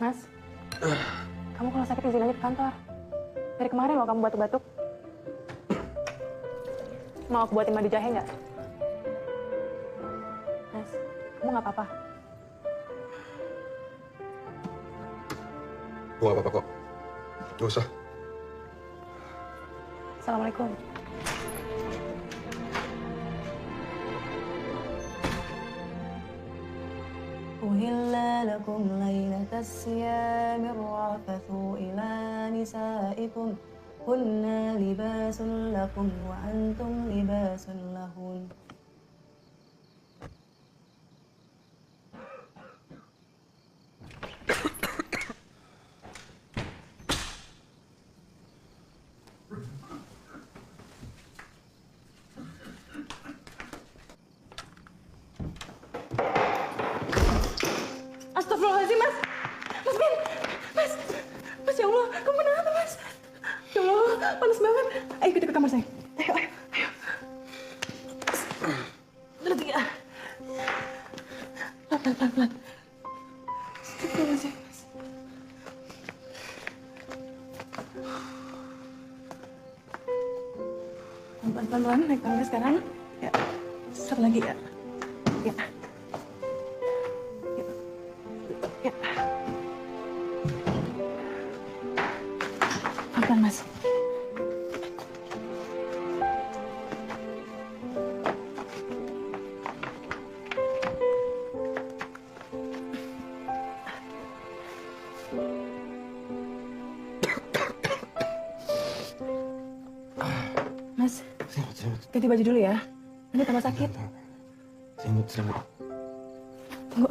Mas, kamu kalau sakit izin aja ke kantor. Dari kemarin loh kamu batuk-batuk. Mau aku buatin madu jahe nggak? Mas, kamu nggak apa-apa? Gue gak apa-apa kok. Gak usah. Assalamualaikum. أهل لكم ليلة الصيام الرفث إلى نسائكم هن لباس لكم وأنتم لباس لهن. Astagfirullahaladzim, Mas. Mas Ben, Mas, ya Allah, kamu kenapa, Mas? Ya Allah, panas banget. Ayo kita ke kamar saya. Ayo. Dua, tiga. Pelan. Astagfirullahaladzim, Mas. Pelan, naik tangga sekarang. Ya, satu lagi ya. Ya. Pelan, Mas. Mas, ganti baju dulu ya. Nanti tambah sakit. Selimut. Tunggu.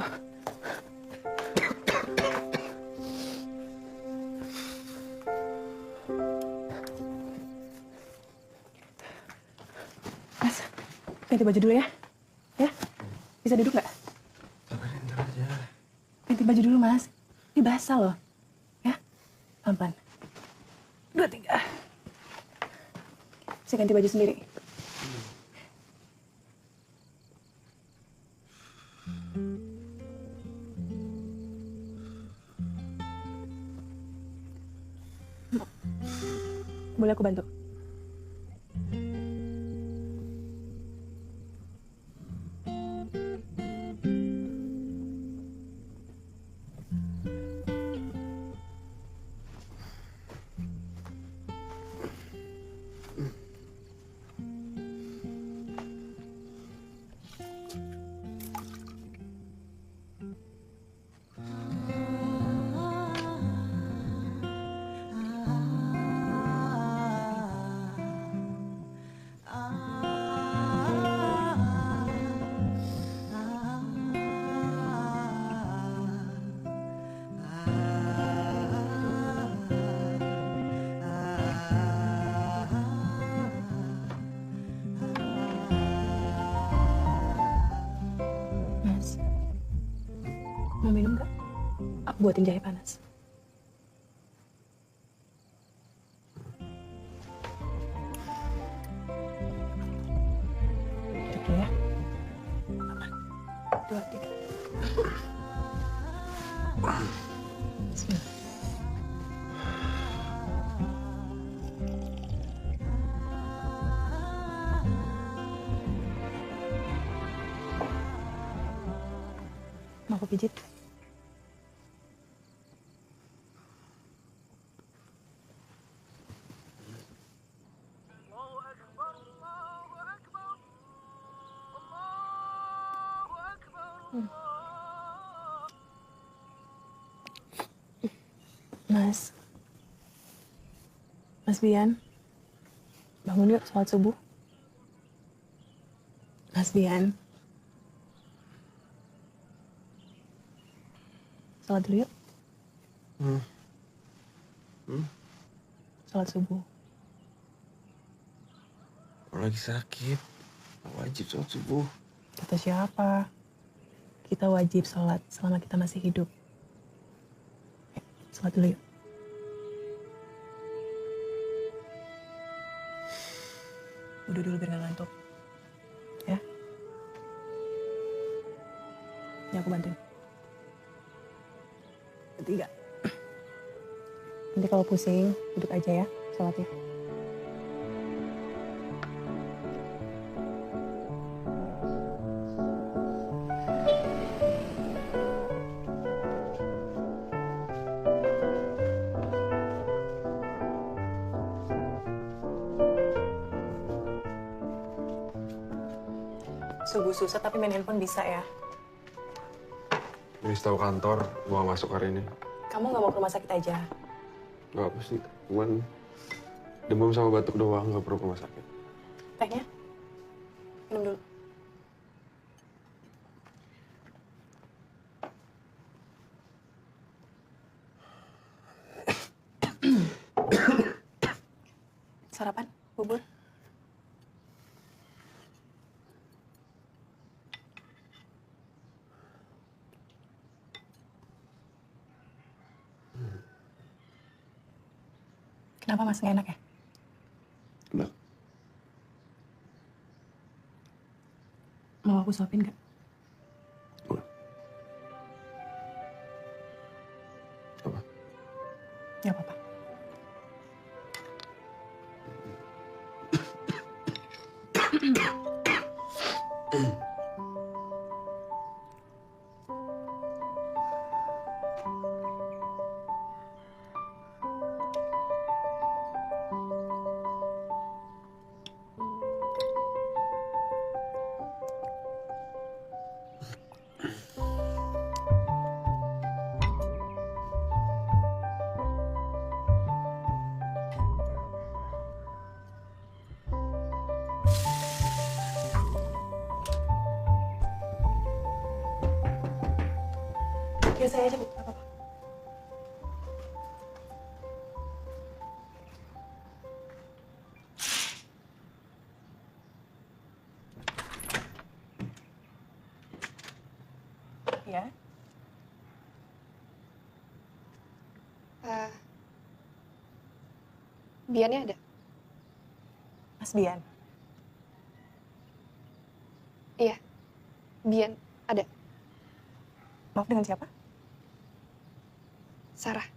Mas, ganti baju dulu ya. Ya? Bisa duduk nggak? Ntar aja. Ganti baju dulu, Mas. Ini basah loh. Ya? Pelan-pelan. 2, 3. Saya ganti baju sendiri. Boleh aku bantu? Mas, mau minum nggak? Aku buatin jahe panas. Duduk dulu ya. 2, 3. Bismillah. Mau aku pijit? Mas Bian, bangun yuk sholat subuh. Mas Bian, sholat dulu yuk. Sholat subuh. Kalau lagi sakit, wajib sholat subuh. Kata siapa? Kita wajib sholat selama kita masih hidup. Sholat dulu yuk. Udah dulu biar gak ngantuk. Ya? Ini aku bantuin. ketiga. Nanti kalau pusing, duduk aja ya, sholatnya. Sungguh susah tapi main handphone bisa ya. Ini tahu kantor, gua masuk hari ini. Kamu nggak mau ke rumah sakit aja? Gak apa sih, cuman demam sama batuk doang, gak perlu ke rumah sakit. Tehnya? Minum dulu. Sarapan? Bubur? Kenapa Mas, nggak enak ya? Enak. Mau aku suapin nggak? Udah. Apa? Nggak apa-apa. Biar saya aja, Bu. Nggak apa-apa. Ya. Biannya ada? Mas Bian. Iya, Bian ada. Maaf, dengan siapa? Sarah.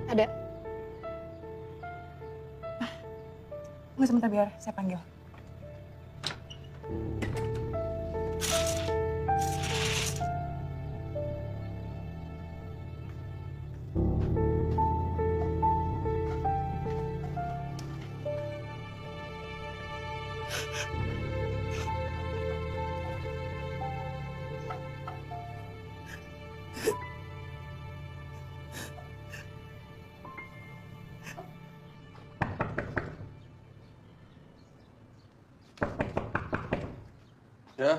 Ada. Tunggu sebentar biar saya panggil. Ya?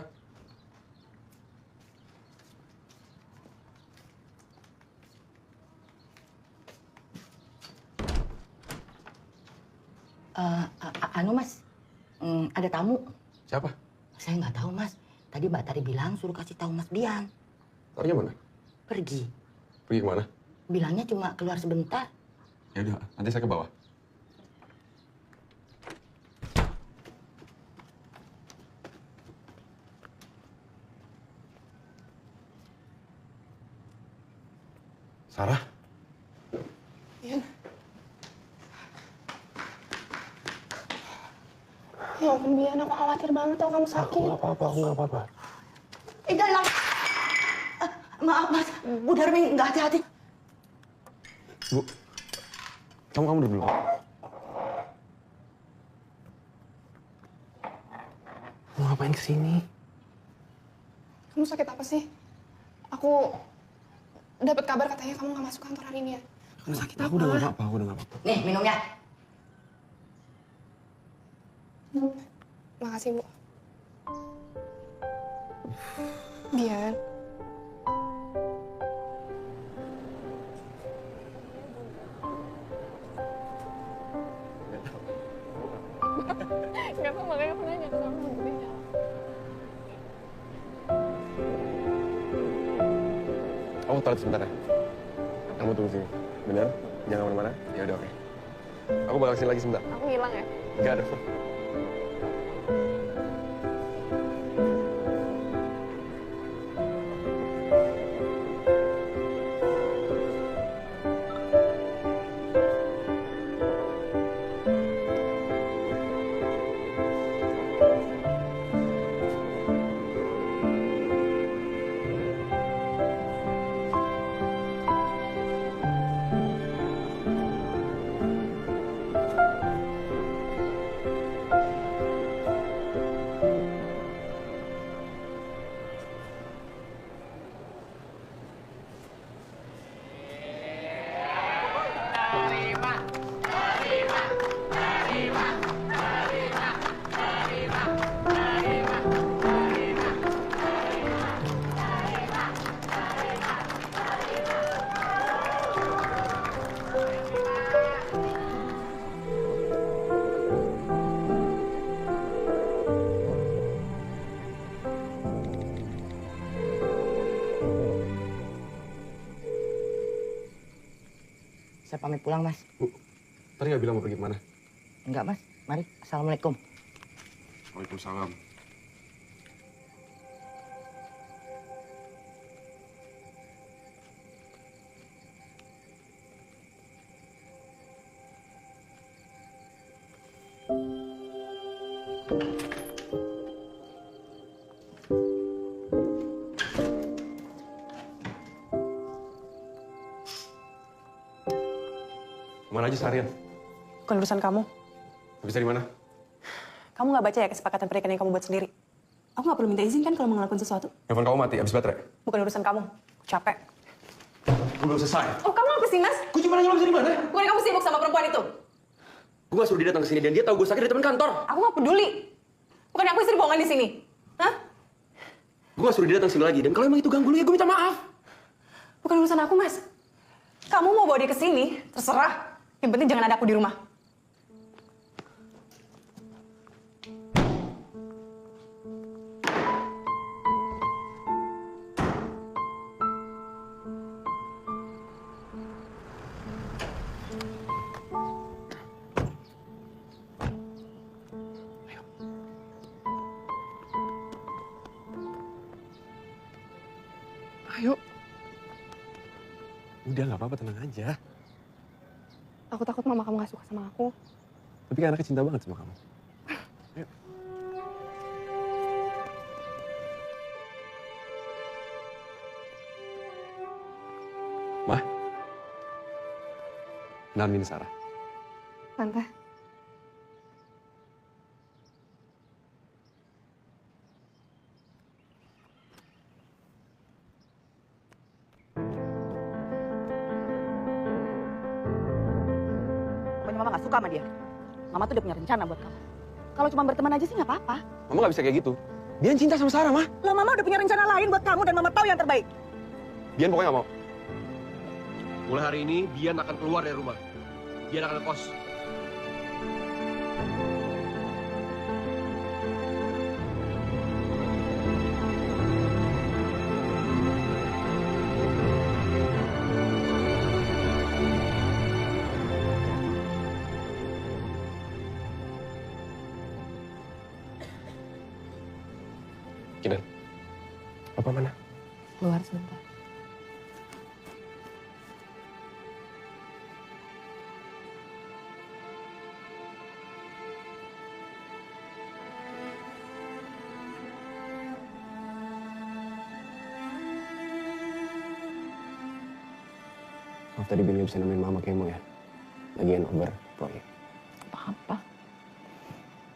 Anu Mas, ada tamu. Siapa? Saya nggak tahu Mas. Tadi Mbak Tari bilang suruh kasih tahu Mas Bian. Tarinya mana? Pergi. Pergi kemana? Bilangnya cuma keluar sebentar. Ya udah, nanti saya ke bawah. Sarah? Bian. Ya ampun Bian, aku khawatir banget tau kamu sakit. Aku nggak apa-apa, aku nggak apa-apa. Dalam. Maaf Mas, Bu Darmi nggak hati-hati. Bu, kamu duduk dulu. Mau ngapain kesini? Kamu sakit apa sih? Aku dapat kabar katanya kamu nggak masuk kantor hari ini ya. Kamu sakit apa? Aku udah nggak apa-apa, aku udah nggak apa-apa. Nih minumnya. Makasih Bu. Bian. Gak apa, makanya aku nanya kenapa begini. Kamu toilet sebentar ya? Kamu tunggu sini. Bener? Jangan kemana-mana? Ya udah, oke. Aku bakal kesini lagi sebentar. Aku hilang ya? Enggak ada. Saya pamit pulang, Mas. Bu, tadi nggak bilang mau pergi kemana? Enggak, Mas. Mari. Assalamualaikum. Waalaikumsalam. Kemana aja seharian? Bukan urusan kamu. Bisa di mana? Kamu nggak baca ya kesepakatan pernikahan yang kamu buat sendiri? Aku nggak perlu minta izin kan kalau mau ngelakuin sesuatu? Handphone kamu mati, habis baterai. Bukan urusan kamu. Capek. Gue belum selesai. Oh, kamu apa sih, Mas? Gue cuma nanya lo bisa di mana? Bukan kamu sibuk sama perempuan itu? Gue gak suruh dia datang ke sini dan dia tahu gue sakit dari teman kantor. Aku nggak peduli. Bukan aku istri bohongan di sini. Hah? Gue gak suruh dia datang sini lagi dan kalau emang itu ganggu lu ya gue minta maaf. Bukan urusan aku, Mas. Kamu mau bawa dia ke sini, terserah. Yang penting jangan ada aku di rumah. Ayo. Udah, nggak apa-apa, tenang aja. Aku takut mama kamu gak suka sama aku. Tapi kan anaknya cinta banget sama kamu. Ayo. Ma. Kenalin Sarah. Tante. Pokoknya Mama gak suka sama dia. Mama tuh udah punya rencana buat kamu. Kalau cuma berteman aja sih nggak apa-apa. Mama nggak bisa kayak gitu. Dian cinta sama Sarah, Ma. Loh, Mama udah punya rencana lain buat kamu dan Mama tahu yang terbaik. Dian pokoknya nggak mau. Mulai hari ini Dian akan keluar dari rumah. Dian akan kos. Kinan. Papa mana? Keluar sebentar. Maaf tadi Bin nggak bisa nemenin Mama kemo ya. Lagian over proyek. Apa-apa.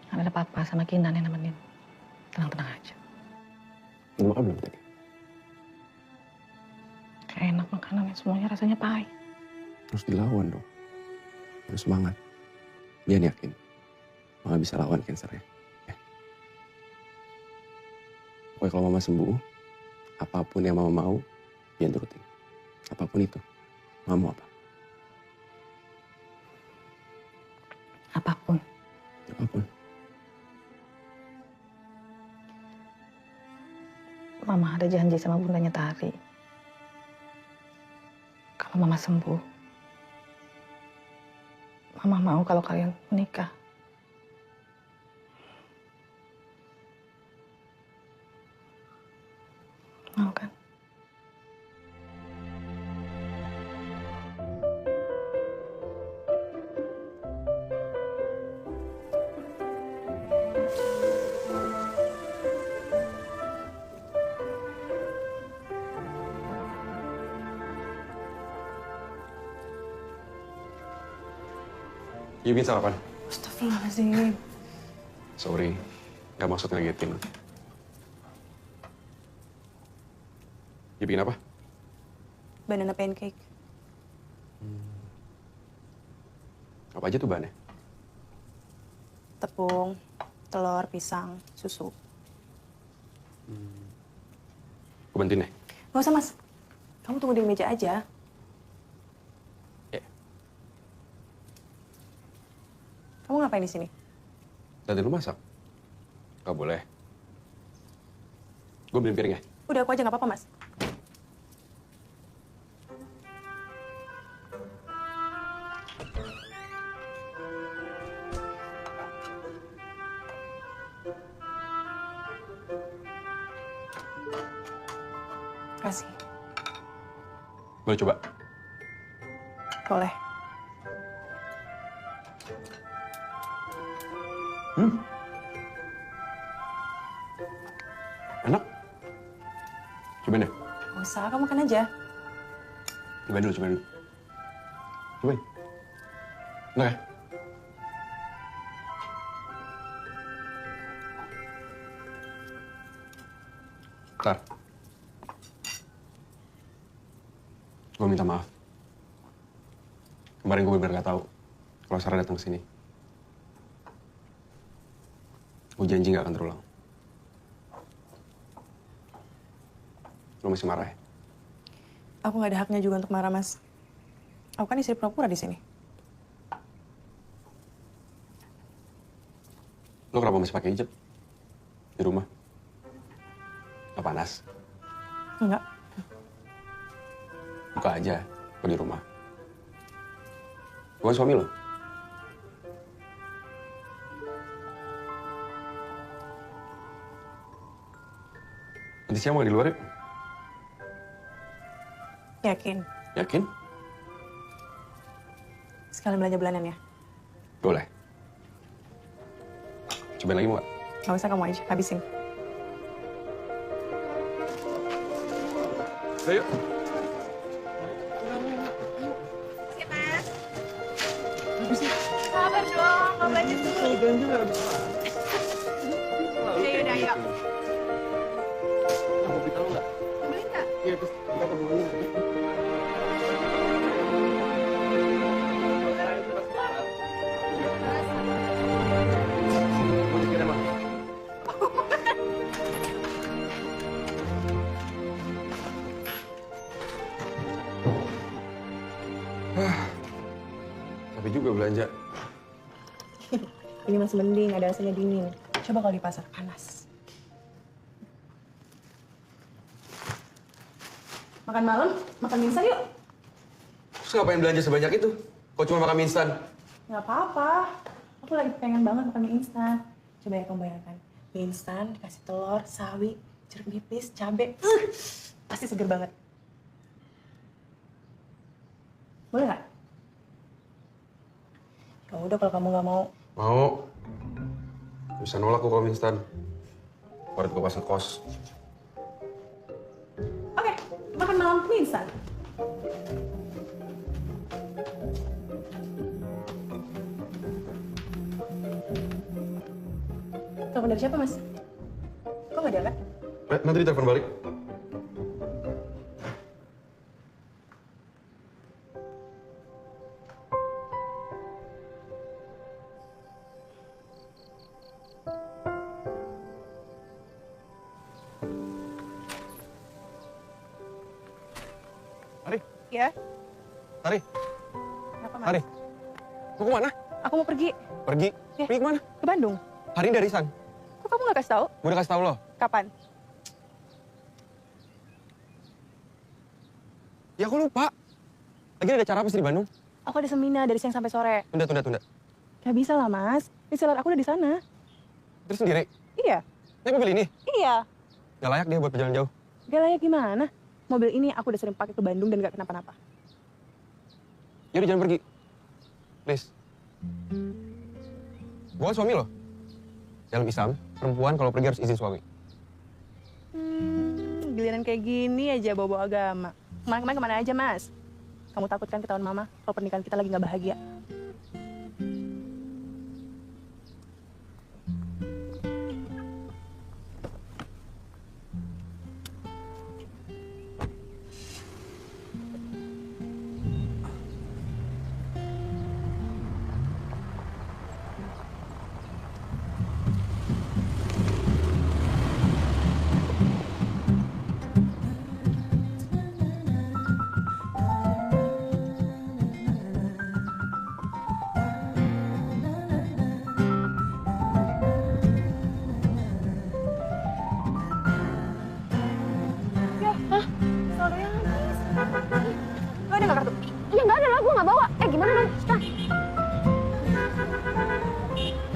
Kan ada papa sama Kinan yang nemenin. Tenang-tenang aja. Udah makan belum tadi? Kayak enak makanannya, semuanya rasanya pahit. Terus dilawan dong. Terus semangat. Dian yakin Mama bisa lawan kansernya. Ya. Pokoknya kalau Mama sembuh, apapun yang Mama mau, Dian turutin. Apapun itu. Mama mau apa? Apapun. Apapun. Mama ada janji sama bundanya Tari. Kalau Kalau Mama sembuh, Mama mau kalau kalian menikah. Mau kan? Yubin sarapan? Astagfirullahaladzim. Sorry, nggak maksud ngagetin. Yubin apa? Banana pancake. Apa aja tuh bahannya? Tepung, telur, pisang, susu. Gue bantuin deh. Gak usah, Mas. Kamu tunggu di meja aja. Ya. Kamu ngapain di sini? Tadi lu masak? Gak boleh. Gue beliin piring ya? Udah, aku aja nggak apa-apa, Mas. Kasih. Boleh coba? Boleh. Enak? Cobain deh. Gak usah, kamu makan aja. Cobain dulu, cobain dulu. Cobain. Enak ya? Bentar. Gue minta maaf. Kemarin gue bener-bener gak tahu kalau Sarah datang ke sini. Gue janji gak akan terulang. Lo masih marah ya? Aku nggak ada haknya juga untuk marah, Mas. Aku kan istri pura-pura di sini. Lo kenapa masih pakai hijab? Di rumah? Gak panas? Enggak. Buka aja kalau di rumah. Gue kan suami lo. Nanti siang mau di luar yuk? Yakin? Yakin? Sekalian belanja bulanan ya? Boleh. Cobain lagi mau gak? Gak usah, kamu aja. Habisin. Ayo. Sabar dong, mau belanja dulu. Yaudah, yuk. Beli nggak? Tapi juga belanja. Ini masih mending, ada rasanya dingin. Coba kalau di pasar panas. Makan malam, makan mie instan yuk. Terus ngapain belanja sebanyak itu? Kok cuma makan mie instan? Nggak apa-apa. Aku lagi pengen banget makan mie instan. Coba ya kamu bayangkan. Mie instan, dikasih telur, sawi, jeruk nipis, cabai. Pasti seger banget. Boleh nggak? Ya udah kalau kamu nggak mau. Mau. Bisa nolak kok kalau mie instan. Baru gue pas ngekos. Oke, makan malam mie instan. Telepon dari siapa, Mas? Kok nggak diangkat? Nanti ditelepon balik. Tari, Ya. Tari, Kenapa, Mas? Tari. Mau kemana? Aku mau pergi Pergi. Ya. Pergi kemana? ke Bandung. Hari ini dari San. Kok kamu nggak kasih tahu? Gue udah kasih tau lo. Kapan? Ya aku lupa. Lagi ada acara apa sih di Bandung? Aku ada seminar dari siang sampai sore. Tunda. Gak bisa lah, Mas. Reseller aku udah di sana. Terus sendiri? Iya. Naik mobil ini? Iya. Gak layak dia buat perjalanan jauh. Gak layak gimana? Mobil ini aku udah sering pakai ke Bandung dan gak kenapa-napa. Yaudah jangan pergi. Please. Gue kan suami lo. Dalam Islam, perempuan kalau pergi harus izin suami. Giliran kayak gini aja bawa-bawa agama. Kemarin kemana aja, Mas? Kamu takut kan ketahuan Mama kalau pernikahan kita lagi gak bahagia? Lo ada gak kartu? Ya nggak ada lah, gue nggak bawa. Gimana dong? Nah.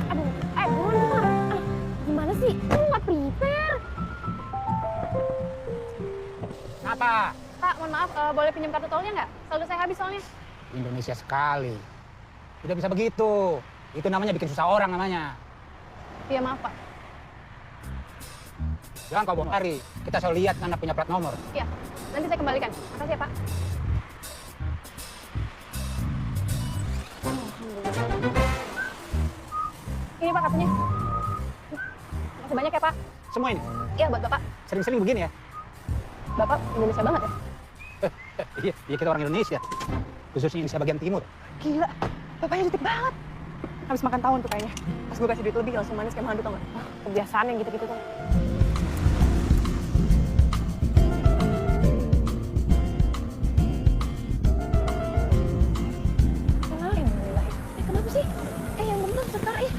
Aduh, buruan Pak. Gimana sih? Lu nggak prepare? Apa? Pak, mohon maaf, boleh pinjam kartu tolnya nggak? Saldo saya habis soalnya. Indonesia sekali. Tidak bisa begitu. Itu namanya bikin susah orang namanya. Iya, maaf Pak. Jangan kau bohong hari. Kita selalu lihat karena punya plat nomor. Iya, nanti saya kembalikan. Makasih ya Pak. Ini Pak kartunya. Makasih banyak ya Pak. Semua ini. Iya, buat Bapak. Sering-sering begini ya. Bapak Indonesia banget ya. Iya, kita orang Indonesia. Khususnya Indonesia bagian timur. Gila, bapaknya jutek banget. Habis makan tahun tuh kayaknya. Pas gue kasih duit lebih langsung manis kayak mandu tau gak? Kebiasaan yang gitu-gitu tuh. Kenapa sih? Yang bener sebentar ya.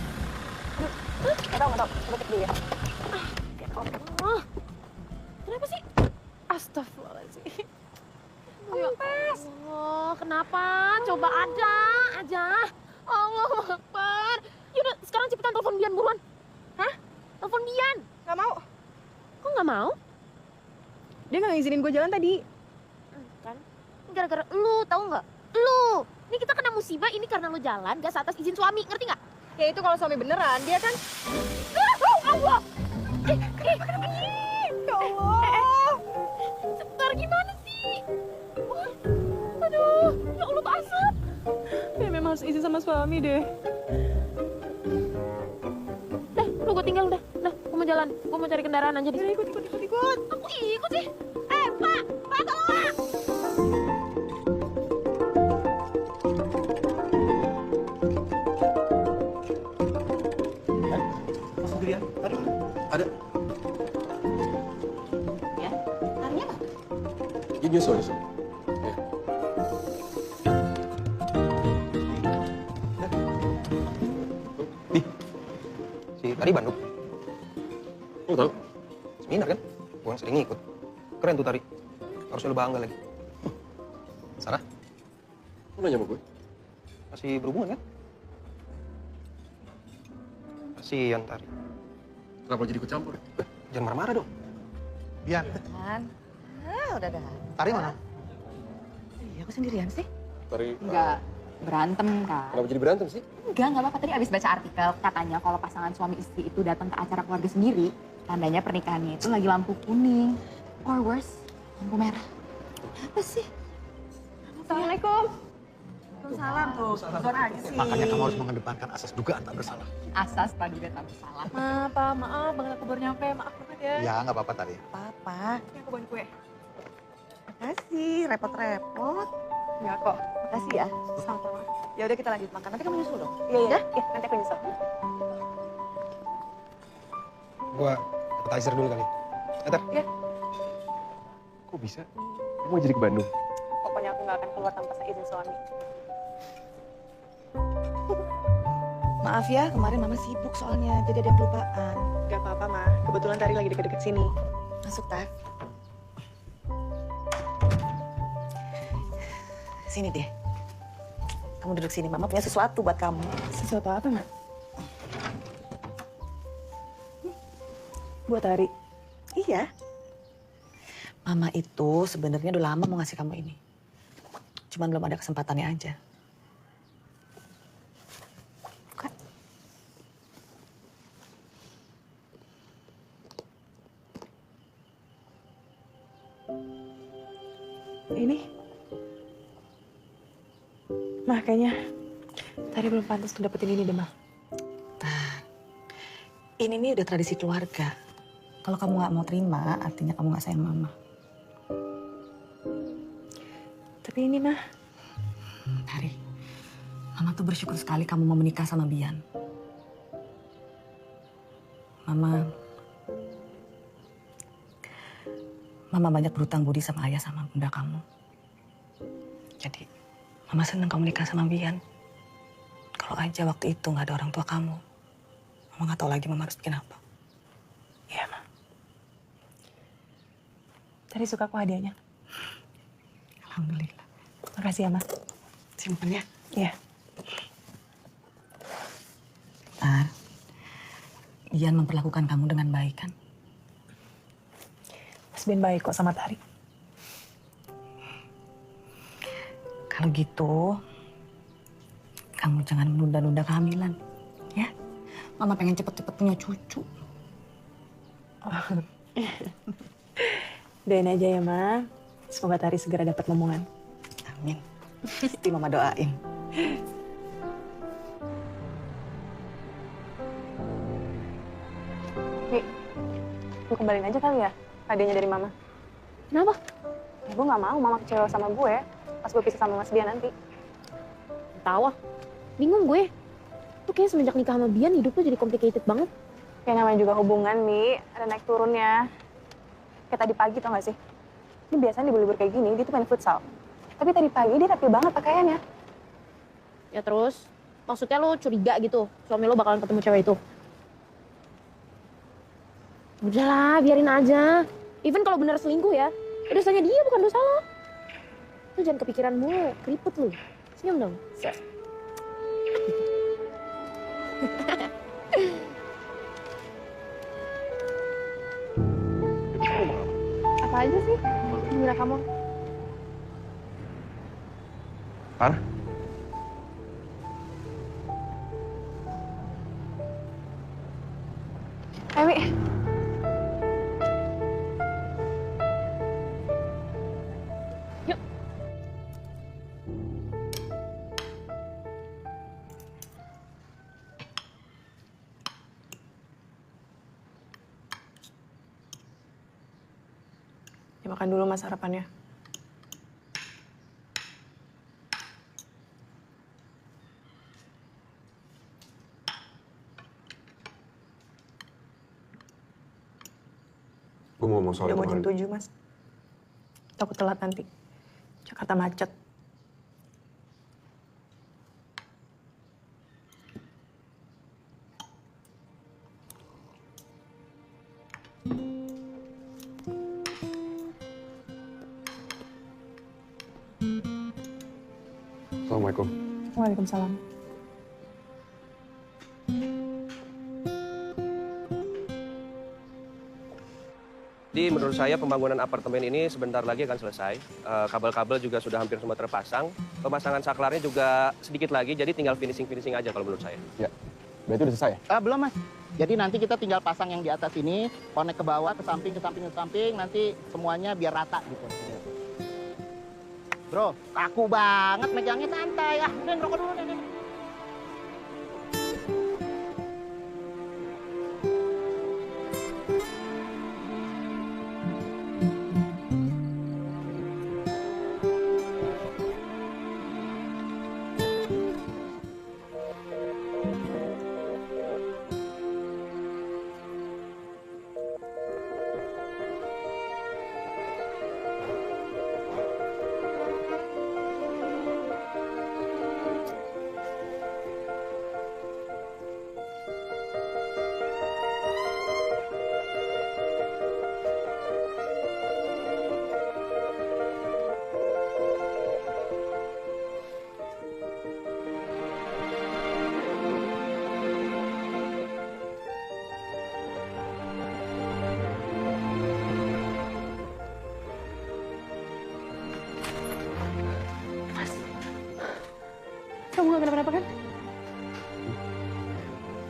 Gak tau. Coba cek dulu ya. Oh. Kenapa sih? Astagfirullahaladzim. Kempes. Oh, kenapa? Coba aja. Allah Akbar. Yaudah, sekarang cepetan telepon Bian buruan. Hah? Telepon Bian. Gak mau. Kok nggak mau? Dia gak ngizinin gue jalan tadi. Kan? Gara-gara lu, tahu nggak? Lu. Ini kita kena musibah ini karena lu jalan gak seatas izin suami, ngerti nggak? Ya itu kalau suami beneran, dia kan... Allah. Kenapa? Ya Allah. Sebentar gimana sih? Aduh, ya Allah tuh asap. Ya memang harus izin sama suami deh. Lu gue tinggal udah. Gue mau jalan. Gue mau cari kendaraan aja di sini. Ikut. Aku ikut sih. Pak tolong Pak. Sendirian? Ada. Ya, harinya apa? Nyusul. Di, si Tari Bandung. Lo tau? Seminar kan? Gue sering ngikut. Keren tuh Tari. Harusnya lu bangga lagi. Sarah, Lo nanya sama gue? masih berhubungan kan? Kasian Tari. Kenapa jadi ikut campur? Jangan marah-marah dong. Kan? Udah dah. Tari mana? Iya, aku sendirian sih. Tari, Enggak berantem kan? kenapa jadi berantem sih? Enggak apa-apa. Tadi abis baca artikel katanya kalau pasangan suami istri itu datang ke acara keluarga sendiri, tandanya pernikahannya itu lagi lampu kuning. Or worse, lampu merah. Apa sih? Assalamualaikum. Salam tuh, bukan aja sih. Makanya kamu harus mengedepankan asas dugaan tak bersalah. Asas praduga tak bersalah. Maaf banget aku baru nyampe. Maaf banget ya. Ya, nggak apa-apa Tari. Papa, Ini aku bawain kue. makasih. Repot-repot. Enggak kok. Makasih ya. Sama-sama. Ya udah kita lanjut makan. Nanti kamu nyusul dong. Iya, nanti aku nyesel. Gue appetizer dulu kali. Ter. Iya. Kok bisa? Kamu mau jadi ke Bandung? Pokoknya aku gak akan keluar tanpa seizin suami. Maaf ya, kemarin Mama sibuk soalnya. Jadi ada kelupaan. Gak apa-apa, Ma. Kebetulan Tari lagi deket-deket sini. Masuk, Taf. Sini deh. Kamu duduk sini, Mama punya sesuatu buat kamu. Sesuatu apa, Ma? Buat Ari? Iya. Mama itu sebenarnya udah lama mau ngasih kamu ini. Cuman belum ada kesempatannya aja. Buka. Ini? Mah, kayaknya tadi belum pantas untuk dapetin ini deh, Mah. Ini nih udah tradisi keluarga. Kalau kamu nggak mau terima, artinya kamu nggak sayang Mama. Tapi ini, Mah. Hari, Mama tuh bersyukur sekali kamu mau menikah sama Bian. Mama banyak berutang budi sama ayah sama bunda kamu. Jadi, Mama seneng kamu nikah sama Bian. Kalau aja waktu itu nggak ada orang tua kamu, Mama nggak tahu lagi Mama harus bikin apa. Iya, Ma. Tadi suka kok hadiahnya. Alhamdulillah. Makasih ya, Ma. Simpen ya. Iya. Bian memperlakukan kamu dengan baik kan? Mas Ben baik kok sama Tari. Kalau gitu, kamu jangan menunda-nunda kehamilan, ya? Mama pengen cepet-cepet punya cucu. Doain aja ya, Ma. Semoga Tari segera dapat momongan. Amin. Pasti Mama doain. Nih, gue kembaliin aja kali ya hadiahnya dari Mama. Kenapa? Ya, gue gak mau Mama kecewa sama gue pas gue pisah sama Mas Bian nanti. Tahu ah. Bingung gue. Tuh kayak semenjak nikah sama Bian hidup tuh jadi complicated banget. Kayak namanya juga hubungan, Mi. Ada naik turunnya. Kayak tadi pagi tau gak sih? Ini biasanya libur-libur kayak gini, dia tuh main futsal. Tapi tadi pagi dia rapi banget pakaiannya. Ya terus, maksudnya lo curiga gitu, suami lo bakalan ketemu cewek itu? Udahlah, biarin aja. Even kalau benar selingkuh ya, dosanya dia bukan dosa lo. Lo jangan kepikiran mulu, keriput lo. Senyum dong. Apa aja sih? Gila kamu. Par? Ewi. Yuk. Ya, makan dulu Mas harapannya. Gue mau ngomong soal Udah itu mau jam kemarin. 7, Mas. Takut telat nanti. Jakarta macet. Assalamualaikum. Waalaikumsalam. Jadi menurut saya pembangunan apartemen ini sebentar lagi akan selesai. Kabel-kabel juga sudah hampir semua terpasang. Pemasangan saklarnya juga sedikit lagi, jadi tinggal finishing-finishing aja kalau menurut saya. Ya, berarti udah selesai? Belum, Mas. Jadi nanti kita tinggal pasang yang di atas ini, connect ke bawah, ke samping, ke samping, ke samping, nanti semuanya biar rata gitu. Bro, kaku banget megangnya, santai. Ah, udah ngerokok dulu. Nih.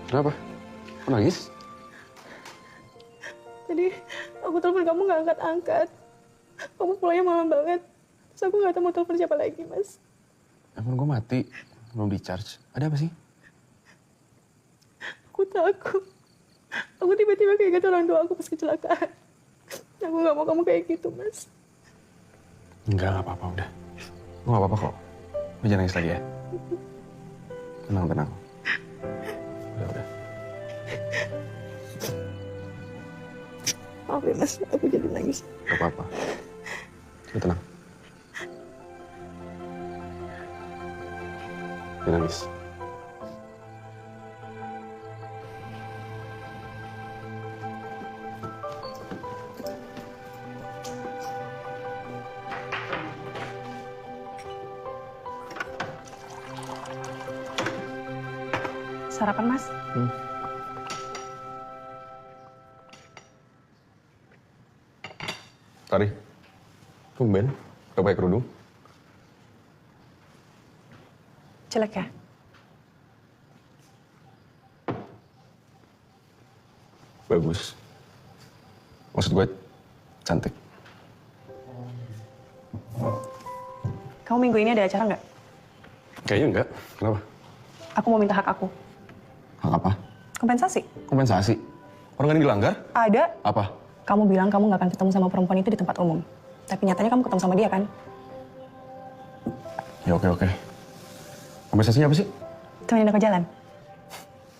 Kenapa? Kok nangis? Tadi aku telepon kamu nggak angkat-angkat. Kamu pulangnya malam banget. Terus aku nggak tahu mau telepon siapa lagi, Mas. Handphone gue mati, belum di-charge. Ada apa sih? Aku takut. Aku tiba-tiba kayak gitu orang tua aku pas kecelakaan. Aku nggak mau kamu kayak gitu, Mas. Enggak apa-apa udah. Gue nggak apa-apa kok. Lo jangan nangis lagi ya. Tenang, tenang. Udah. Maaf ya, Mas. Aku jadi nangis. Gak apa-apa. Lo tenang. Jangan nangis. Sarapan, Mas. Tari, tumben. Gak pakai kerudung. Jelek ya? Bagus. Maksud gue, cantik. Kamu minggu ini ada acara nggak? Kayaknya enggak. Kenapa? Aku mau minta hak aku. Hak apa? Kompensasi. Kompensasi. Orang ini dilanggar? Ada. Apa? Kamu bilang kamu nggak akan ketemu sama perempuan itu di tempat umum. Tapi nyatanya kamu ketemu sama dia, kan? Ya oke. Kompensasinya apa sih? Temenin aku jalan.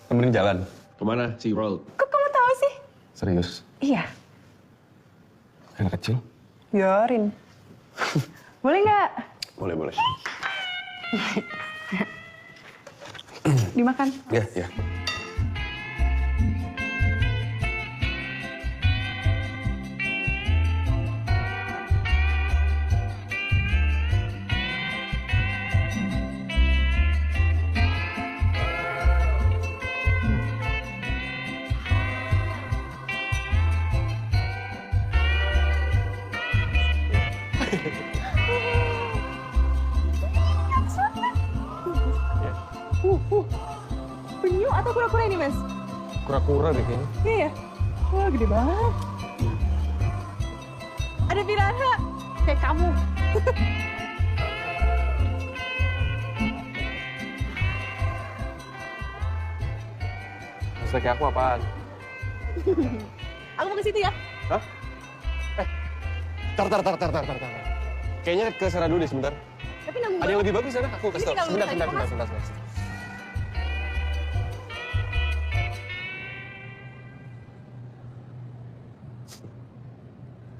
Temenin jalan. Kemana? SeaWorld. Kok kamu tahu sih? Serius? Iya. Anak kecil? Biarin. Boleh nggak? Boleh. Dimakan. Ya. Penyu atau kura-kura ini, Mas? Kura-kura deh kayaknya. Iya ya? Wah, gede banget. Ada piranha. Kayak kamu. Maksudnya kayak aku apaan? Aku mau ke situ ya. Hah? Tar. Kayaknya ke sana dulu deh sebentar. Tapi nanggung Ada yang banget. lebih bagus sana, aku kasih tau. Ini kalau Sebentar. misalnya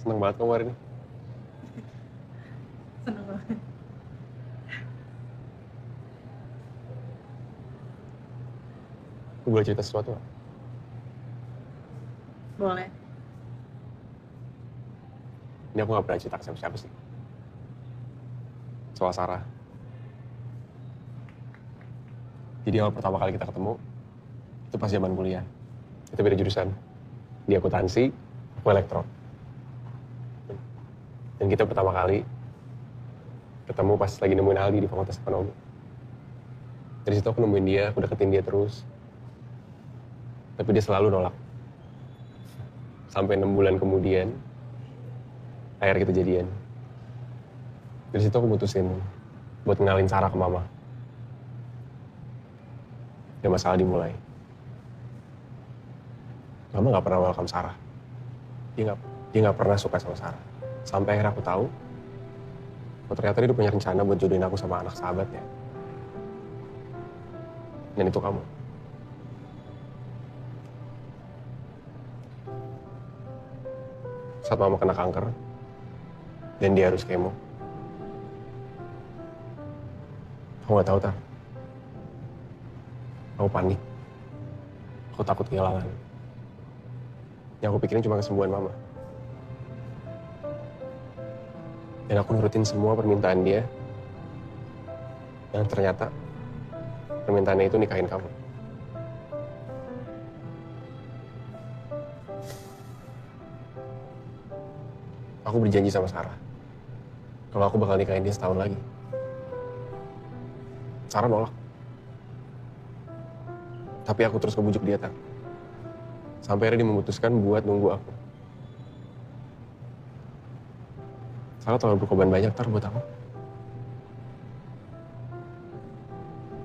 Seneng banget kamu hari ini. Seneng banget. Aku boleh cerita sesuatu nggak? Boleh. Ini aku nggak pernah cerita ke siapa-siapa sih. Soal Sarah. Jadi awal pertama kali kita ketemu, itu pas zaman kuliah. Kita beda jurusan. Dia akuntansi, aku elektro. Dan kita pertama kali ketemu pas lagi nemuin Aldi di Fakultas Ekonomi. Dari situ aku nemuin dia, aku deketin dia terus. Tapi dia selalu nolak. Sampai 6 bulan kemudian, akhirnya kita jadian. Dari situ aku mutusin buat ngenalin Sarah ke Mama. Dan masalah dimulai. Mama nggak pernah welcome Sarah. Dia nggak pernah suka sama Sarah. Sampai akhirnya aku tahu, ternyata dia udah punya rencana buat jodohin aku sama anak sahabatnya. Dan itu kamu. Saat Mama kena kanker, dan dia harus kemo. Aku nggak tahu, Tar. Aku panik. Aku takut kehilangan. Yang aku pikirin cuma kesembuhan Mama. Dan aku nurutin semua permintaan dia. Dan ternyata permintaannya itu nikahin kamu. Aku berjanji sama Sarah. Kalau aku bakal nikahin dia setahun lagi. Sarah nolak. Tapi aku terus ngebujuk dia, Tar. Sampai akhirnya dia memutuskan buat nunggu aku. Salah terlalu berkorban banyak, Tar, buat aku.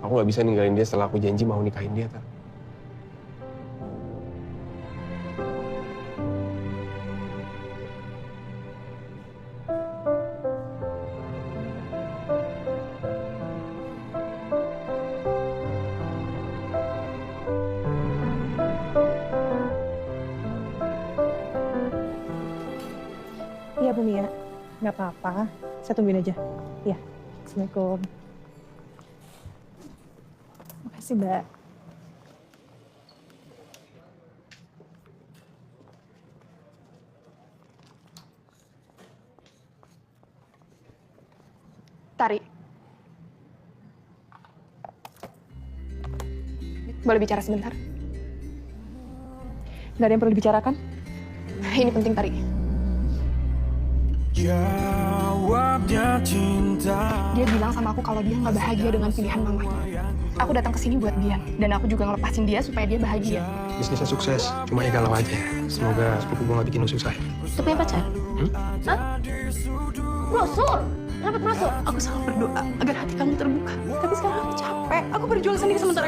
Aku nggak bisa ninggalin dia setelah aku janji mau nikahin dia, Tar. Iya Bu Mia, nggak apa-apa. Saya tungguin aja. Iya, Assalamualaikum. Makasih Mbak. Tari. Boleh bicara sebentar? Nggak ada yang perlu dibicarakan? Ini penting, Tari. Jawabnya cinta. Dia bilang sama aku kalau dia nggak bahagia dengan pilihan mamanya. Aku datang ke sini buat dia, dan aku juga ngelepasin dia supaya dia bahagia. Bisnisnya sukses, cuma ya galau aja. Semoga sepupu gue gak bikin lu susah. Itu punya pacar? Hah? Brosur? Kenapa brosur? Aku selalu berdoa agar hati kamu terbuka. Tapi sekarang aku capek. Aku berjuang sendiri sementara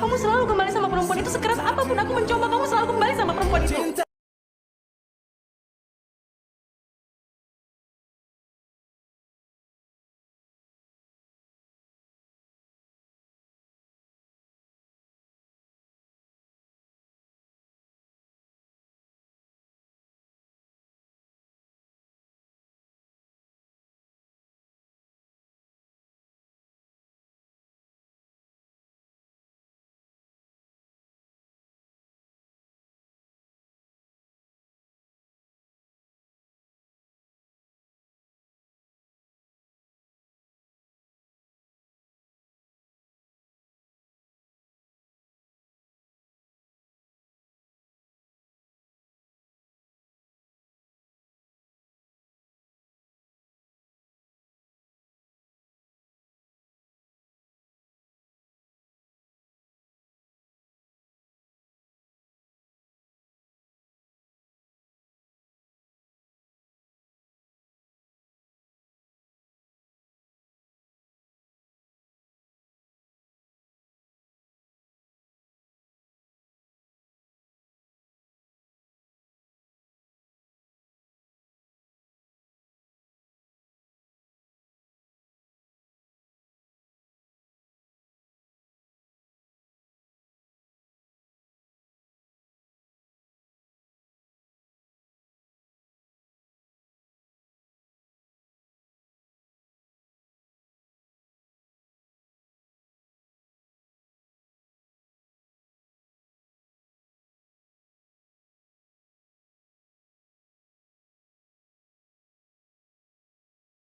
kamu selalu kembali sama perempuan itu. Sekeras apapun aku mencoba, kamu selalu kembali sama perempuan itu.